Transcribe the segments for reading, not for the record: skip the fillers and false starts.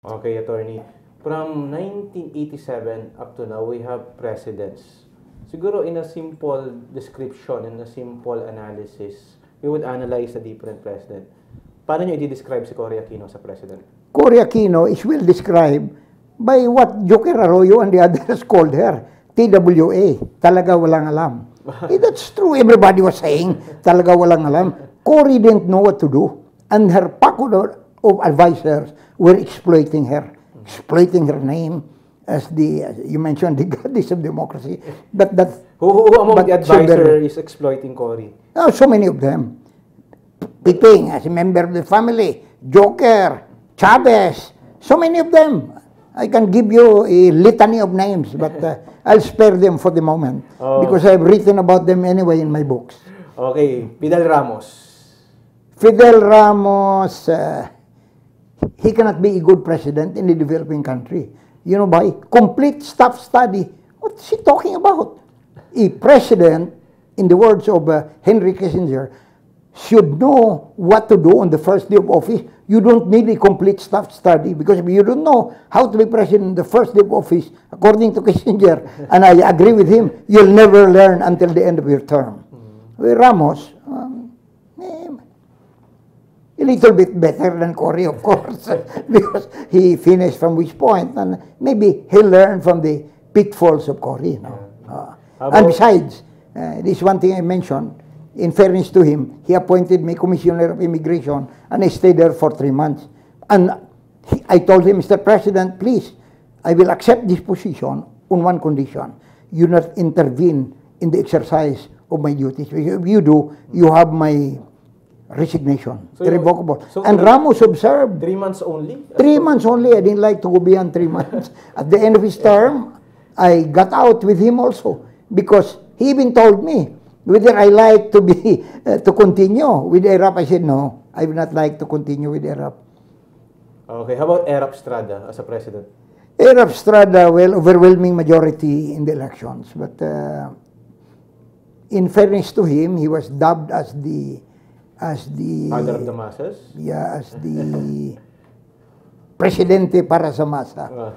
Okay, attorney. From 1987 up to now, we have presidents. Siguro in a simple description, in a simple analysis, we would analyze the different president. Paano nyo i-describe si Cory Aquino sa president? Cory Aquino is well described by what Joker Arroyo and the others called her, TWA, talaga walang alam. That's true. Everybody was saying, talaga walang alam. Cory didn't know what to do. And her pack of advisors were exploiting her name as you mentioned, the goddess of democracy. Who among the advisors is exploiting Cory? Oh, so many of them. Piping as a member of the family, Joker, Chavez, so many of them. I can give you a litany of names, but I'll spare them for the moment because I've written about them anyway in my books. Okay, Fidel Ramos. Fidel Ramos, he cannot be a good president in a developing country. You know, by complete staff study. What's he talking about? A president, in the words of Henry Kissinger, should know what to do on the first day of office. You don't need a complete staff study because if you don't know how to be president on the first day of office, according to Kissinger, and I agree with him, you'll never learn until the end of your term. Ramos, a little bit better than Cory, of course, because he finished from which point, and maybe he'll learn from the pitfalls of Cory. And besides, this one thing I mentioned, in fairness to him, he appointed me Commissioner of Immigration, and I stayed there for 3 months. And I told him, Mr. President, please, I will accept this position on one condition. You not intervene in the exercise of my duties. If you do, you have my resignation, irrevocable. And Ramos observed. 3 months only? 3 months only. I didn't like to go beyond 3 months. At the end of his term, I got out with him also because he even told me whether I like to be to continue with ERAP. I said no, I would not like to continue with ERAP. Okay, how about Estrada as a president? Estrada, well, overwhelming majority in the elections, but in fairness to him, he was dubbed as the father of the masses? Yeah, as the presidente para sa masa.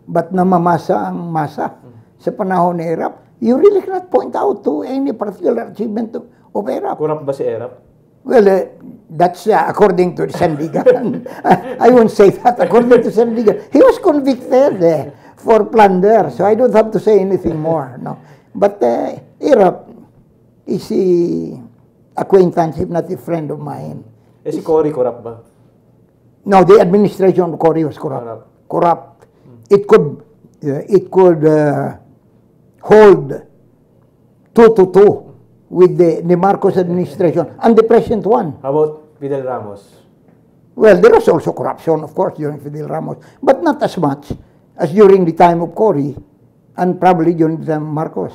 But namamasa ang masa sa panahon ni ERAP. You really cannot point out to any particular achievement of ERAP. Corrupt ba si ERAP? Well, that's according to Sandigan. I won't say that. According to Sandigan, he was convicted for plunder, so I don't have to say anything more. No, but ERAP is a acquaintance, if not a friend of mine. Si Cory, corrupt ba? No, the administration of Cory was corrupt. Corrupt. It could hold 2-2 with the Marcos administration and the present one. How about Fidel Ramos? Well, there was also corruption, of course, during Fidel Ramos, but not as much as during the time of Cory and probably during the time of Marcos.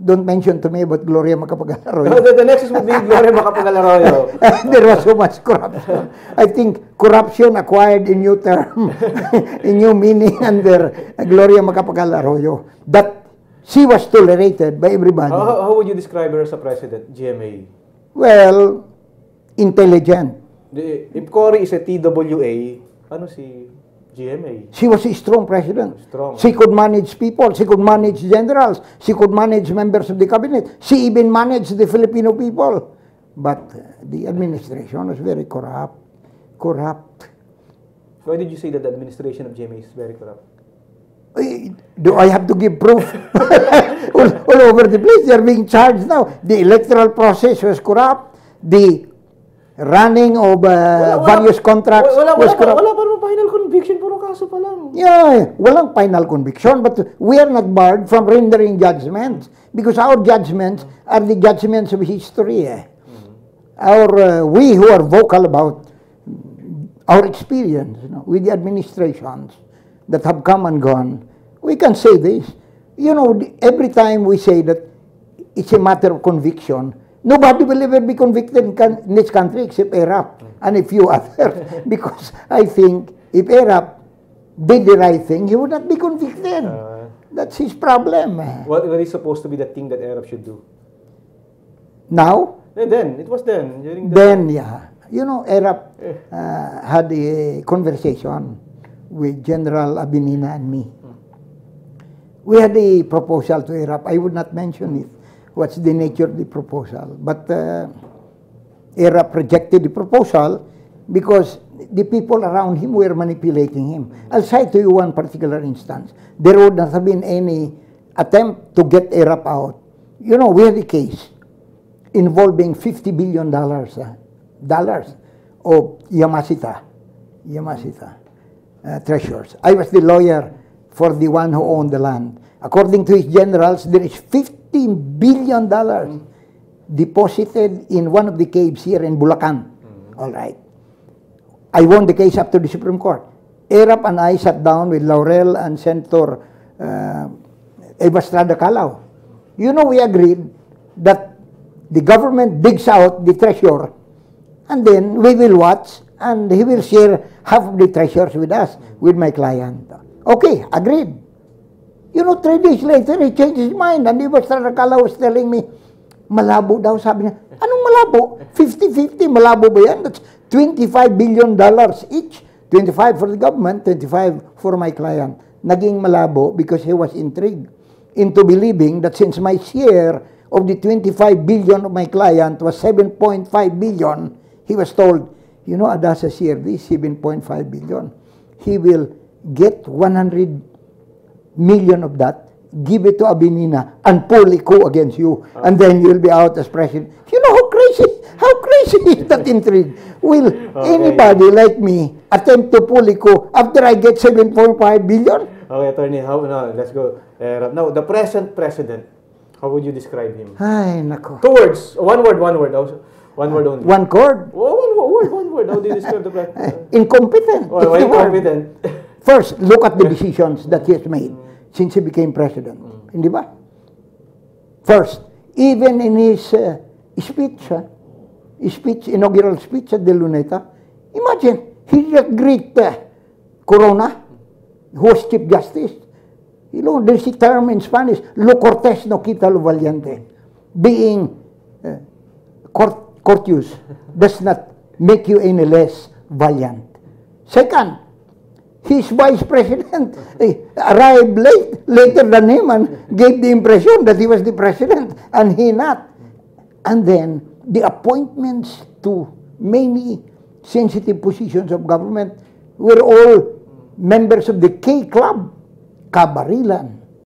Don't mention to me about Gloria Arroyo. The next would be Gloria Arroyo. There was so much corruption. I think corruption acquired a new term, a new meaning under Gloria Arroyo. That she was tolerated by everybody. How would you describe her as a president, GMA? Well, intelligent. If Cory is a TWA, ano si GMA? She was a strong president. Strong. She could manage people. She could manage generals. She could manage members of the cabinet. She even managed the Filipino people. But the administration was very corrupt. Why did you say that the administration of GMA is very corrupt? Do I have to give proof? all over the place, they are being charged now. The electoral process was corrupt. The running of various contracts was corrupt. Wala pa naman final conviction, puro kaso pa lang. Yeah, walang final conviction, but we are not barred from rendering judgments because our judgments are the judgments of history. We who are vocal about our experience with the administrations that have come and gone, we can say this. You know, every time we say that it's a matter of conviction, nobody will ever be convicted in this country except ERAP and a few others. Because I think if ERAP did the right thing, he would not be convicted. That's his problem. What is supposed to be the thing that ERAP should do? Now? Then. It was then. Then, yeah. You know, ERAP had a conversation with General Abinina and me. We had a proposal to Iraq. I would not mention it. What's the nature of the proposal? But Iraq rejected the proposal because the people around him were manipulating him. I'll cite to you one particular instance. There would not have been any attempt to get Iraq out. You know, we had a case involving $50 billion of Yamashita treasures. I was the lawyer for the one who owned the land. According to his generals, there is $15 billion deposited in one of the caves here in Bulacan. All right. I won the case up to the Supreme Court. Erap and I sat down with Laurel and Senator Estrada Calao. You know, we agreed that the government digs out the treasure and then we will watch and he will share half of the treasures with us, with my client. Okay, agreed. You know, 3 days later, he changed his mind and Estrada Calao was telling me, malabo daw, sabi niya. Anong malabo? 50-50, malabo ba yan? That's $25 billion each. 25 for the government, 25 for my client. Naging malabo because he was intrigued into believing that since my share of the 25 billion of my client was 7.5 billion, he was told, you know, Adaza's share this 7.5 billion. He will get 100 million of that, give it to Abinina, and pull a coup against you, and then you'll be out as president. You know how crazy is that intrigue? Will anybody like me attempt to pull a coup after I get 7.5 billion? Okay, Attorney, let's go. Now, the present president, how would you describe him? Ay, nako. 2 words. One word. One word only. One word? One word. How do you describe the president? Incompetent. Oh, incompetent. First, look at the decisions that he has made since he became president. Hindi ba? First, even in his inaugural speech at the Luneta, imagine, he just greet Corona, who was Chief Justice. You know, there's a term in Spanish, lo cortés no quita lo valiente. Being courteous does not make you any less valiant. Second, his vice president arrived later than him and gave the impression that he was the president, and he not. And then, the appointments to many sensitive positions of government were all members of the K Club, Kabarilan,